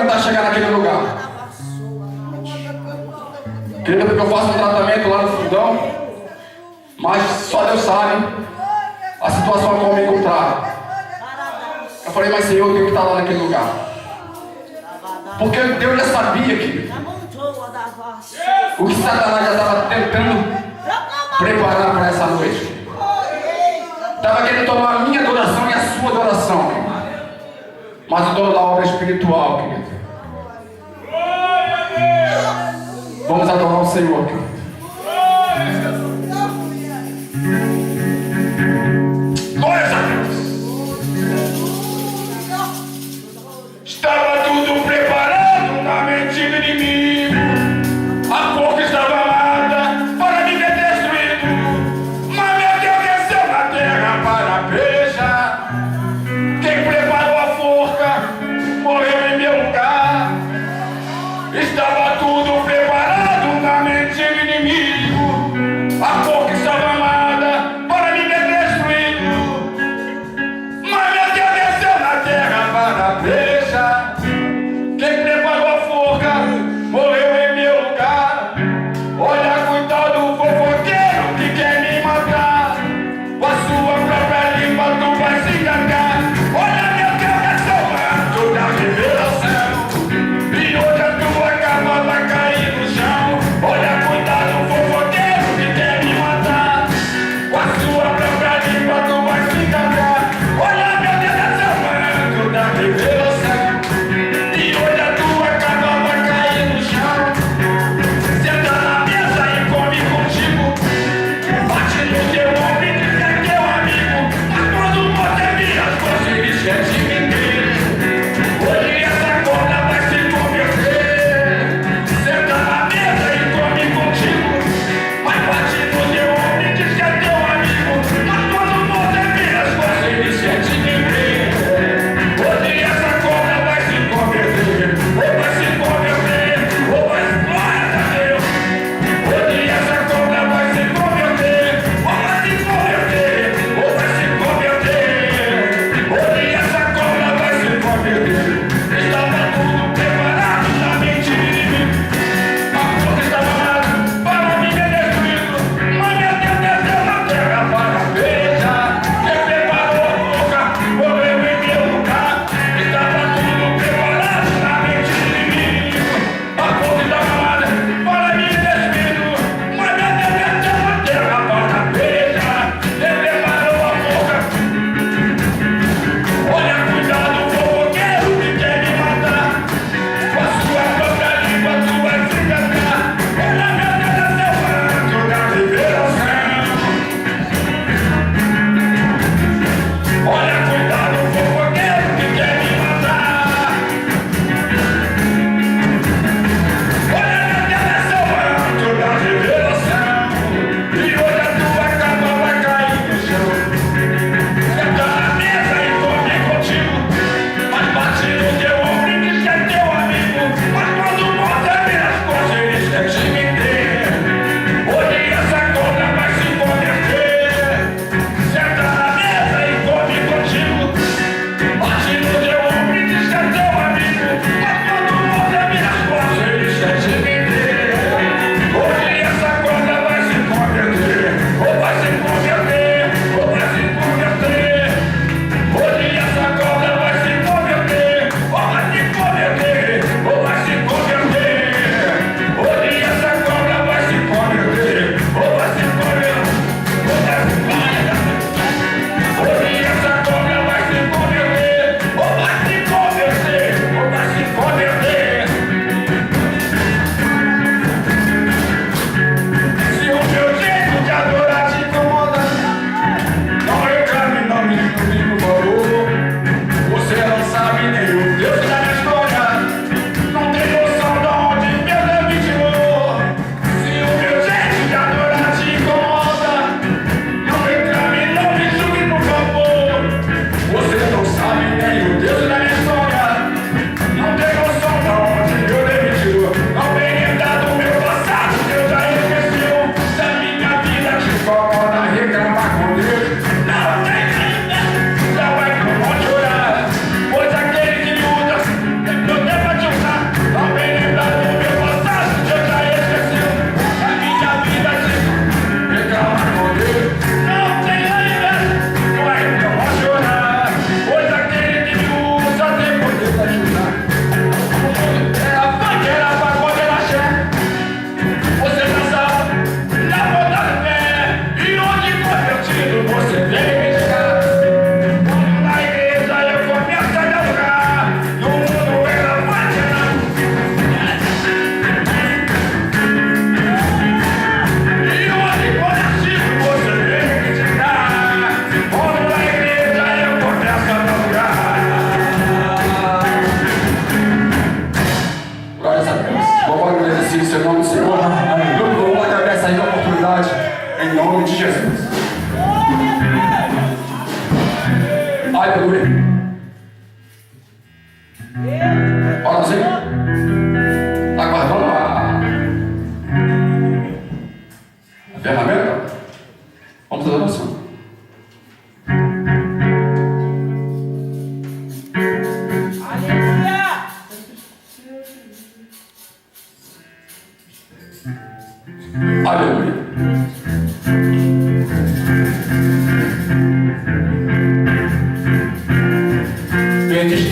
aguentar chegar naquele lugar. Querida, porque eu faço um tratamento lá no fundão, mas só Deus sabe a situação que eu me encontrar. Eu falei, mas Senhor, eu tenho que estar lá naquele lugar. Porque Deus já sabia que o que Satanás já estava tentando preparar para essa noite. Estava querendo tomar a minha adoração e a sua adoração. Mas o dono da obra é espiritual, querido. Vamos adorar o Senhor, querido. Glória a Deus. Estava tudo preparado na mente do inimigo. A forca estava armada para me ver destruído. Mas meu Deus desceu na terra para pelejar. Quem preparou a forca morreu em meu lugar. Estava tudo preparado na mente do inimigo.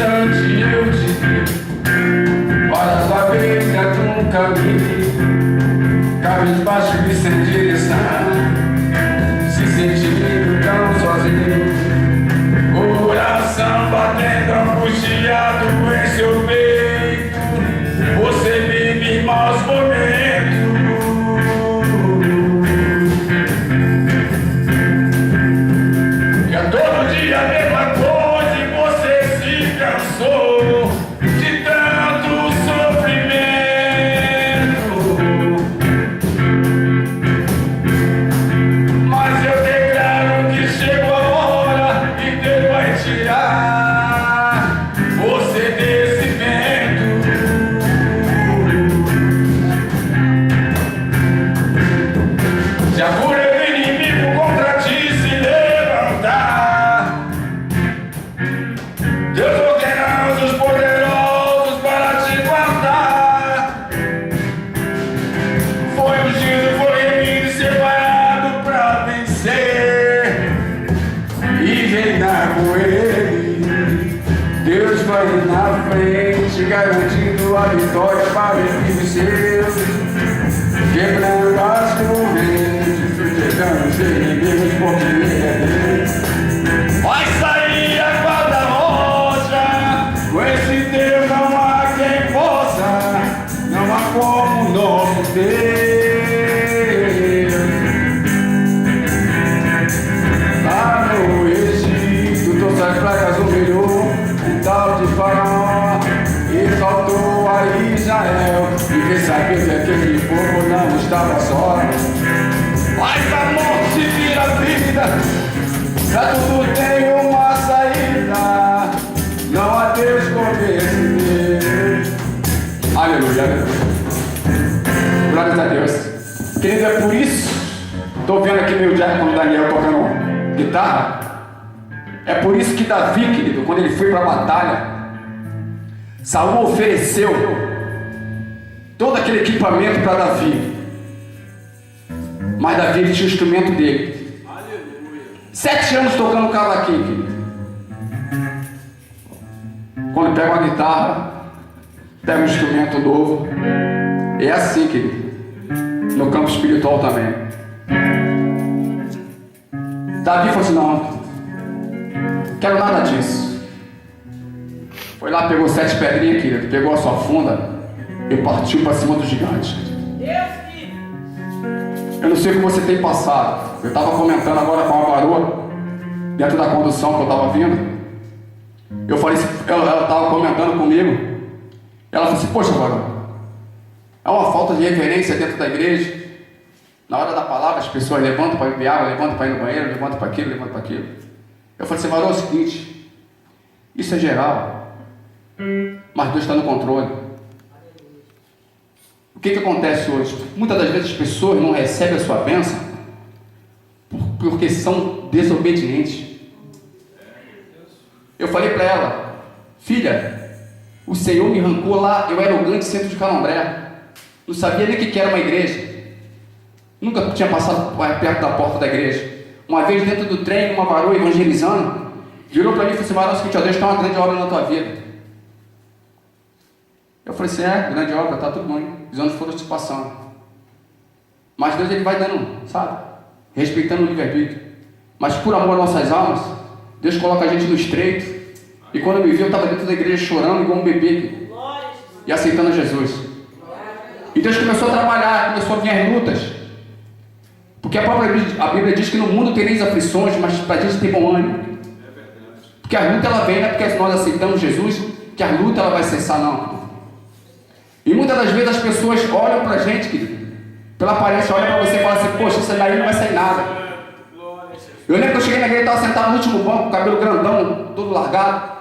instante eu te vi, para saber que é um caminho, cabisbaixo e sem direção, se sentindo tão sozinho, coração batendo angustiado em seu peito, você vive maus momentos. E a todo dia a mesma coisa e você se cansou de tanto sofrimento. Mas eu declaro que chegou a hora e Deus vai tirar você desse vento. Se a fúria do inimigo contra ti se levantar, Deus ordena os poderosos para te guardar. Foi ungido, foi remido e separado para vencer e reinar com ele. Deus vai na frente, garantindo a vitória para os filhos seus, quebrando as correntes, sujeiando os inimigos, porque ele é Deus. Vai sair a guarda-rocha, com esse Deus não há quem possa, não há como o nosso Deus. Lá no Egito, todas as pragas humilhou o tal de Faraó, exaltou a Israel, e quem sabia que aquele povo não estava só. Mas a morte vira vida, pra tudo tem uma saída, não há Deus como esse Deus. Aleluia, aleluia. Glórias a Deus. Querido, é por isso, estou vendo aqui meu diácono Daniel tocando guitarra. É por isso que Davi, querido, quando ele foi para a batalha, Saul ofereceu todo aquele equipamento para Davi. Mas Davi, ele tinha o instrumento dele. 7 anos tocando cavaquinho, querido. Quando pega uma guitarra, pega um instrumento novo. É assim, querido. No campo espiritual também. Davi falou assim: não, quero nada disso. Foi lá, pegou 7 pedrinhas, querido, pegou a sua funda e partiu para cima do gigante. Eu não sei o que você tem passado. Eu estava comentando agora com a varoa, dentro da condução que eu estava vindo. Eu falei, ela estava comentando comigo. Ela falou assim: poxa, varoa, é uma falta de reverência dentro da igreja. Na hora da palavra, as pessoas levantam para beber água, levantam para ir no banheiro, levantam para aquilo, levantam para aquilo. Eu falei assim: varoa, é o seguinte, isso é geral, mas Deus está no controle. O que acontece hoje? Muitas das vezes as pessoas não recebem a sua bênção porque são desobedientes. Eu falei para ela: filha, o Senhor me arrancou lá, eu era o grande centro de Calombré, não sabia nem o que era uma igreja, nunca tinha passado perto da porta da igreja. Uma vez dentro do trem, uma varoa evangelizando, virou para mim e falou assim: varoa, seguinte, Deus tem uma grande obra na tua vida. Eu falei assim: é, grande obra, tá tudo bom, os anos foram se passando. Mas Deus, ele vai dando, sabe? Respeitando o livre-arbítrio. Mas por amor às nossas almas, Deus coloca a gente no estreito. E quando eu me vi, eu estava dentro da igreja chorando igual um bebê e aceitando Jesus. E Deus começou a trabalhar, começou a vir as lutas. Porque a Bíblia diz que no mundo tereis aflições, mas para a gente ter bom ânimo. Porque a luta ela vem, não é porque nós aceitamos Jesus que a luta ela vai cessar, não. E muitas das vezes as pessoas olham para a gente, querido, pela aparência, olham para você e falam assim: poxa, isso daí não vai sair nada. Eu lembro que eu cheguei na igreja e estava sentado no último banco, cabelo grandão, todo largado.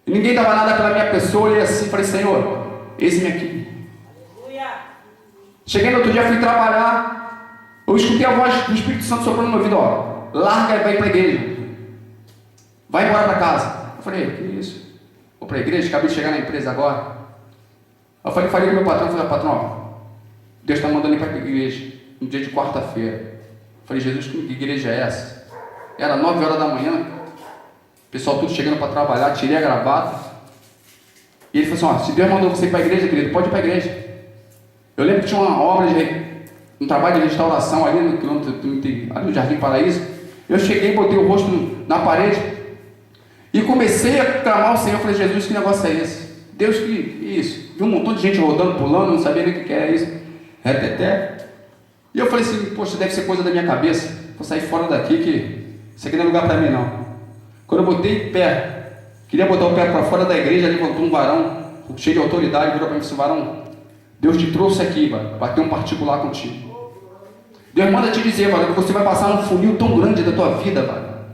E ninguém dava nada pela minha pessoa, e assim, falei: Senhor, eis-me aqui. Cheguei no outro dia, fui trabalhar, eu escutei a voz do Espírito Santo soprando no meu ouvido: ó, larga e vai para a igreja, vai embora para casa. Eu falei: que isso? Vou para a igreja, acabei de chegar na empresa agora. Eu falei com meu patrão, falei: patrão, Deus está mandando ir para a igreja, no dia de quarta-feira. Eu falei: Jesus, que igreja é essa? Era 9 horas da manhã, pessoal tudo chegando para trabalhar, tirei a gravata. E ele falou assim, ó, se Deus mandou você ir para a igreja, querido, pode ir para a igreja. Eu lembro que tinha uma obra um trabalho de restauração ali no quilômetro, ali no Jardim Paraíso. Eu cheguei, botei o rosto na parede e comecei a clamar ao Senhor. Eu falei, Jesus, que negócio é esse? Deus, que isso? Vi um montão de gente rodando, pulando, não sabia nem o que era isso. Reteté. E eu falei assim, poxa, deve ser coisa da minha cabeça. Vou sair fora daqui, que isso aqui não é lugar para mim, não. Quando eu botei pé, queria botar o pé para fora da igreja, levantou um varão, cheio de autoridade, virou para mim e disse, varão, Deus te trouxe aqui, para ter um particular contigo. Deus manda te dizer, que você vai passar um funil tão grande da tua vida,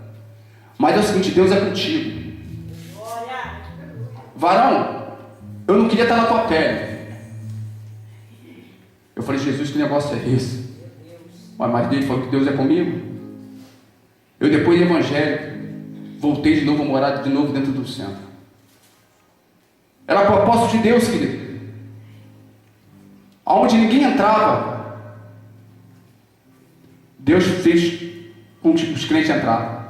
mas é o seguinte, Deus é contigo. Varão, eu não queria estar na tua pele. Eu falei, Jesus, que negócio é esse? Mas Deus falou que Deus é comigo. Eu, depois do evangelho, voltei de novo a morar de novo dentro do centro. Era propósito de Deus, querido. Aonde ninguém entrava, Deus fez com que os crentes entrassem.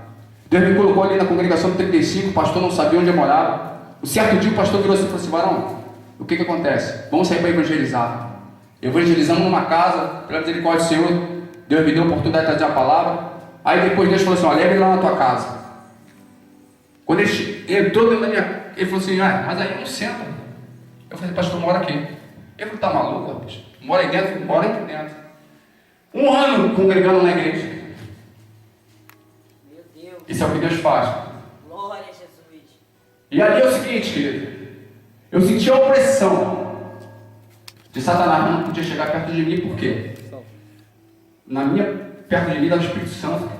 Deus me colocou ali na congregação do 35, o pastor não sabia onde eu morava. Um certo dia o pastor virou assim e falou assim, varão, o que acontece? Vamos sair para evangelizar. Evangelizamos numa casa, pela misericórdia do Senhor, Deus me deu a oportunidade de trazer a palavra. Aí depois Deus falou assim, ó, leve ele lá na tua casa. Quando ele entrou dentro da minha... Ele falou assim, mas aí não senta. Eu falei, pastor, mora aqui. Ele falou, tá maluco, rapaz? Mora aí dentro? Mora aqui dentro. Um ano congregando na igreja. Meu Deus. Isso é o que Deus faz. Glória a Jesus. E ali é o seguinte, querido. Eu senti a opressão de Satanás, não podia chegar perto de mim, por quê? Perto de mim, estava o Espírito Santo.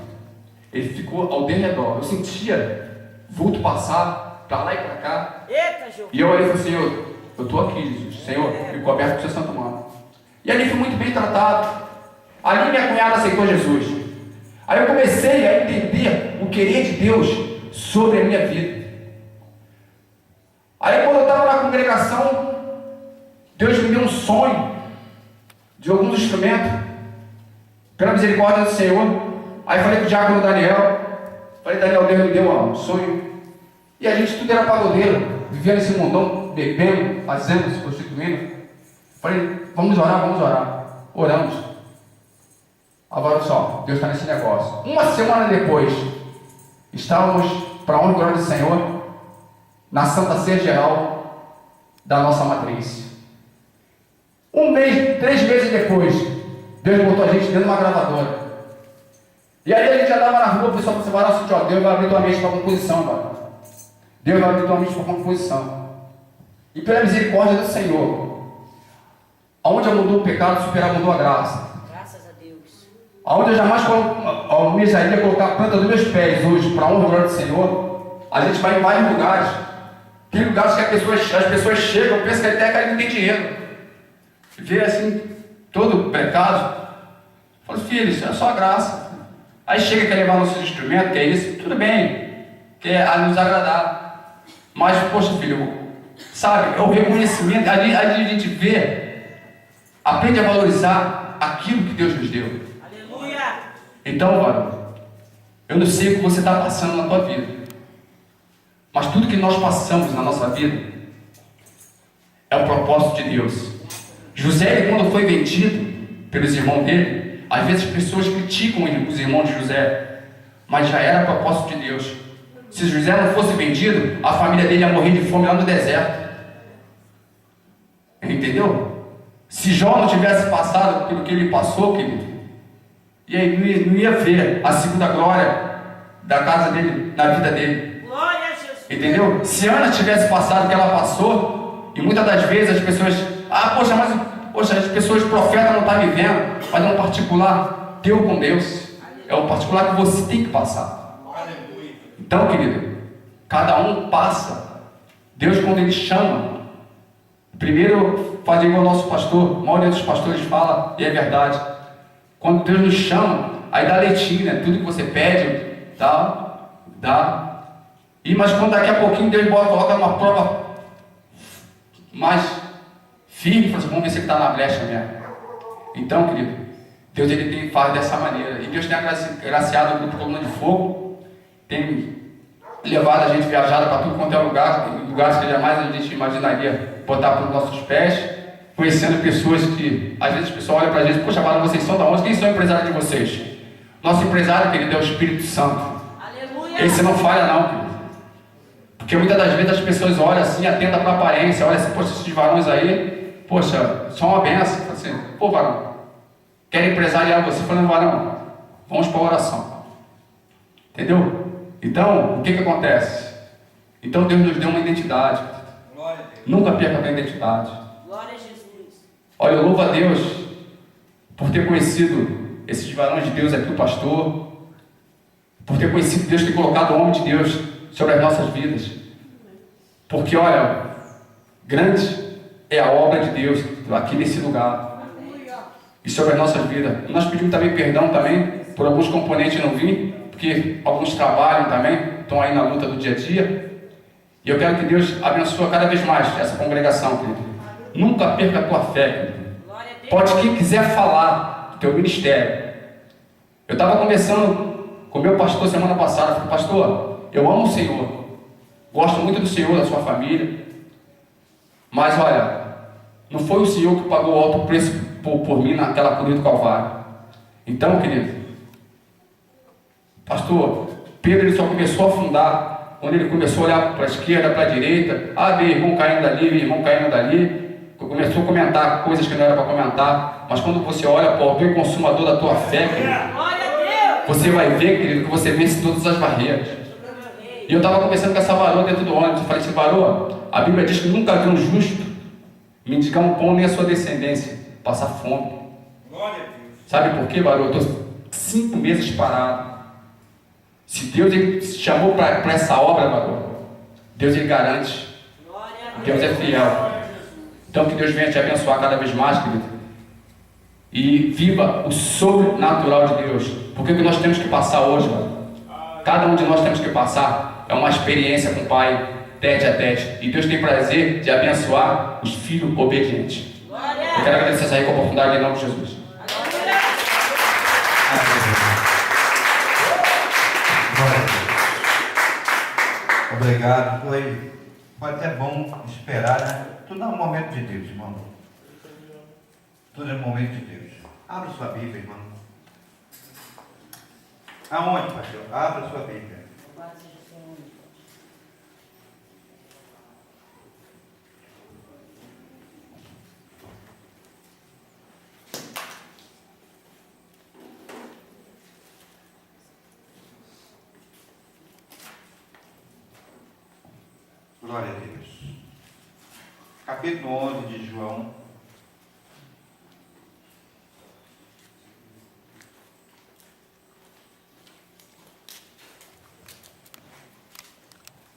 Ele ficou ao derredor. Eu sentia vulto passar para lá e para cá. Eita, João. E eu olhei e falei, Senhor, eu estou aqui, Jesus. Senhor, ficou aberto para o seu santo nome. E ali fui muito bem tratado. Ali minha cunhada aceitou Jesus. Aí eu comecei a entender o querer de Deus sobre a minha vida. Aí quando eu estava na congregação, Deus me deu um sonho de alguns instrumentos, pela misericórdia do Senhor. Aí falei com o diácono Daniel, Daniel, Deus me deu um sonho. E a gente tudo era pagodeiro, vivia nesse mundão, bebendo, fazendo, se prostituindo. Falei, vamos orar. Oramos. Agora só, Deus está nesse negócio. Uma semana depois, estávamos, para a honra e glória do Senhor, na Santa Ceia Geral da nossa matriz. 3 meses depois, Deus botou a gente dentro de uma gravadora. E aí a gente andava na rua, o pessoal falou assim, ó, Deus vai abrir tua mente para composição, mano. Deus vai abrir tua mente para composição. E pela misericórdia do Senhor, aonde abundou o pecado, superabundou a graça. Graças a Deus. Aonde eu jamais almejaria colocar a planta dos meus pés hoje, para a honra e glória do Senhor, a gente vai em vários lugares. Tem lugares que as pessoas chegam, pensam que até que ali não tem dinheiro. Vê assim, todo o pecado. Fala, filho, isso é só graça. Aí chega, quer levar nossos instrumentos, que é isso, tudo bem, quer nos agradar. Mas, poxa, filho, sabe, é o reconhecimento, ali a gente vê, aprende a valorizar aquilo que Deus nos deu. Aleluia! Então, olha, eu não sei o que você está passando na tua vida, mas tudo que nós passamos na nossa vida é o propósito de Deus. José, quando foi vendido pelos irmãos dele, às vezes as pessoas criticam os irmãos de José, mas já era propósito de Deus. Se José não fosse vendido, a família dele ia morrer de fome lá no deserto. Entendeu? Se Jó não tivesse passado pelo que ele passou, querido, e aí não ia ver a segunda glória da casa dele, na vida dele. Glória a Jesus. Entendeu? Se Ana tivesse passado o que ela passou, e muitas das vezes as pessoas, as pessoas profetas não estão vivendo, mas é um particular teu com Deus. É um particular que você tem que passar. Então, querido, cada um passa. Deus, quando Ele chama, primeiro fazer igual o nosso pastor, a maioria dos pastores fala, e é verdade. Quando Deus nos chama, aí dá leitinho, né? Tudo que você pede, dá. Mas quando daqui a pouquinho Deus coloca numa prova mais firme, fala assim, vamos ver se ele está na brecha mesmo. Então, querido, Deus faz dessa maneira. E Deus tem agraciado o grupo Coluna de Fogo, tem levado a gente viajado para tudo quanto é lugar, lugares que jamais a gente imaginaria botar para os nossos pés, conhecendo pessoas que, às vezes, o pessoal olha para a gente, poxa, mas vocês são da onde? Quem são empresários de vocês? Nosso empresário, querido, é o Espírito Santo. Aleluia. Esse não falha, não, querido. Porque muitas das vezes as pessoas olham assim, atentam para a aparência, olham assim, poxa, esses varões aí, poxa, são uma benção. Fala assim, pô, varão, quer empresariar você? Falando, varão, vamos para a oração. Entendeu? Então, o que acontece? Então Deus nos deu uma identidade. Nunca perca a tua identidade. Glória a Jesus. Olha, eu louvo a Deus por ter conhecido esses varões de Deus aqui, o pastor, por ter conhecido Deus, ter colocado o homem de Deus sobre as nossas vidas. Porque, olha, grande é a obra de Deus aqui nesse lugar e sobre as nossas vidas. Nós pedimos também perdão também por alguns componentes não vir, porque alguns trabalham também, estão aí na luta do dia a dia. E eu quero que Deus abençoe cada vez mais essa congregação, querido. Nunca perca a tua fé, querido. Pode quem quiser falar do teu ministério. Eu estava conversando com o meu pastor semana passada. Falei, pastor, eu amo o Senhor. Gosto muito do Senhor, da sua família. Mas olha, não foi o Senhor que pagou o alto preço por mim naquela cruz do Calvário. Então, querido, pastor, Pedro ele só começou a afundar quando ele começou a olhar para a esquerda, para a direita. Ah, meu irmão caindo dali, meu irmão caindo dali. Começou a comentar coisas que não era para comentar. Mas quando você olha para o autor e consumador da tua fé, querido, você vai ver, querido, que você vence todas as barreiras. E eu estava conversando com essa varoa dentro do ônibus. Eu falei assim, varoa, a Bíblia diz que nunca viu um justo mendigar um pão nem a sua descendência passar fome. Sabe por quê, varoa? Eu estou 5 meses parado. Se Deus ele chamou para essa obra, varoa, Deus ele garante. Deus é fiel. Então que Deus venha te abençoar cada vez mais, querido. E viva o sobrenatural de Deus. Porque o que nós temos que passar hoje, mano, cada um de nós temos que passar, é uma experiência com o Pai, tete a tete. E Deus tem prazer de abençoar os filhos obedientes. Eu quero agradecer essa oportunidade em nome de Jesus. Obrigado. Foi até bom esperar, né? Tudo é um momento de Deus, irmão. Tudo é um momento de Deus. Abra sua Bíblia, irmão. Aonde, pastor? Abra sua Bíblia. Glória a Deus. Capítulo 11 de João.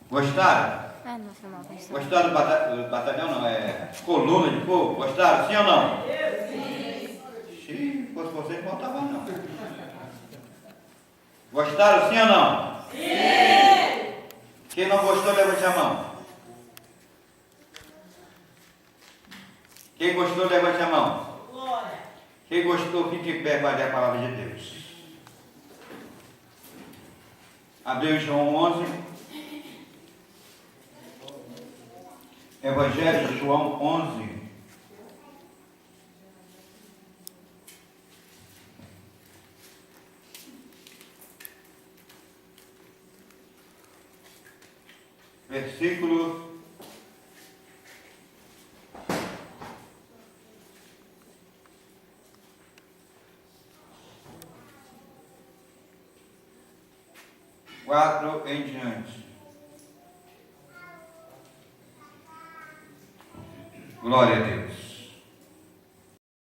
Gostaram? Gostaram do batalhão? Não, é coluna de fogo? Gostaram? Sim ou não? Se fosse você, não voltava não. Gostaram? Sim ou não? Sim! Quem não gostou, levante a mão. Quem gostou, levante a mão. Quem gostou, fique em pé para ler a palavra de Deus. Abriu João 11. Evangelho de João 11. Versículo 4 em diante. Glória a Deus.